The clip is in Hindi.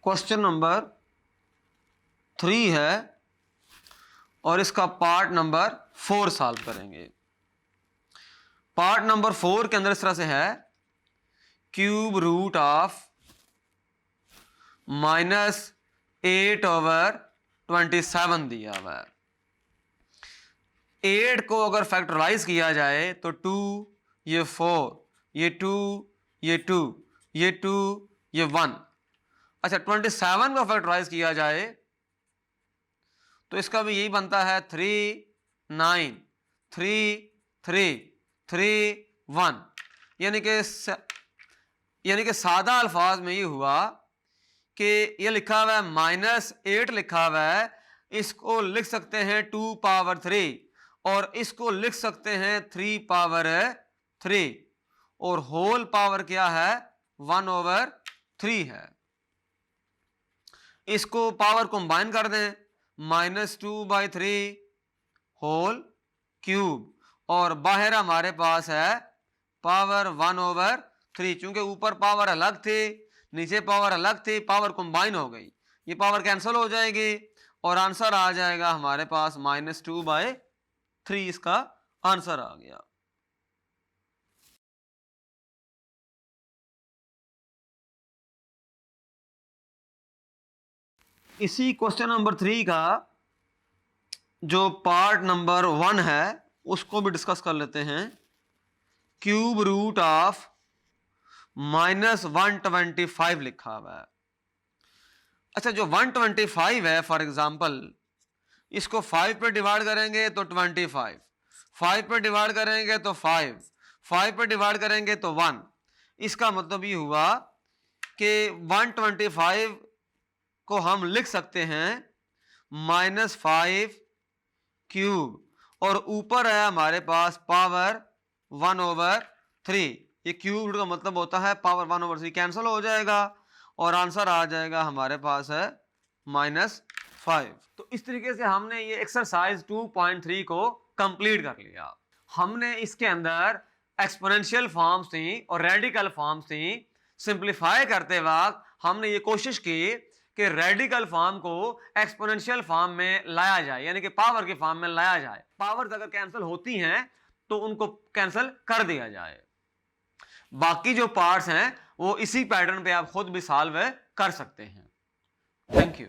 क्वेश्चन नंबर 3 है और इसका पार्ट नंबर 4 सॉल्व करेंगे। पार्ट नंबर 4 के अंदर इस तरह से है, क्यूब रूट ऑफ -8/27 दिया हुआ है। 8 को अगर फैक्टराइज किया जाए तो 2, ये 4, ये 2, ये 2, ये 2, ये 1। अच्छा, 27 को फैक्टराइज किया जाए तो इसका भी यही बनता है 3, 9, 3, 3, 3, 1। यानी कि सादा अल्फाज में ये हुआ कि ये लिखा हुआ है -8 लिखा हुआ है, इसको लिख सकते हैं 2 पावर 3 और इसको लिख सकते हैं 3 पावर 3 और होल पावर क्या है 1/3 है। इसको पावर कंबाइन कर दें, -2/3 होल क्यूब और बाहर हमारे पास है पावर 1/3। चूंकि ऊपर पावर अलग थी नीचे पावर अलग थी, पावर कंबाइन हो गई, ये पावर कैंसिल हो जाएगी और आंसर आ जाएगा हमारे पास -2/3। इसका आंसर आ गया। इसी क्वेश्चन नंबर 3 का जो पार्ट नंबर 1 है उसको भी डिस्कस कर लेते हैं। क्यूब रूट ऑफ -125 लिखा हुआ है। अच्छा, जो 125 है फॉर एग्जांपल, इसको 5 पे डिवाइड करेंगे तो 25, 5 पे डिवाइड करेंगे तो 5, 5 पे डिवाइड करेंगे तो 1। इसका मतलब ये हुआ कि 125 को हम लिख सकते हैं -5 क्यूब और ऊपर है हमारे पास पावर 1/3। ये क्यूब रूट का मतलब होता है पावर 1/3, कैंसिल हो जाएगा और आंसर आ जाएगा हमारे पास है -5। तो इस तरीके से हमने ये एक्सरसाइज 2.3 को कंप्लीट कर लिया। हमने इसके अंदर एक्सपोनेंशियल फॉर्म्स थी और रेडिकल फॉर्म्स थी। सिंप्लीफाई करते वक्त हमने ये कोशिश की कि रेडिकल फॉर्म को एक्सपोनेंशियल फॉर्म में लाया जाए, यानी कि पावर के फॉर्म में लाया जाए। पावर्स अगर कैंसिल होती हैं तो उनको कैंसिल कर दिया जाए। बाकी जो पार्ट्स हैं वो इसी पैटर्न पे आप खुद भी सॉल्व कर सकते हैं। Thank you.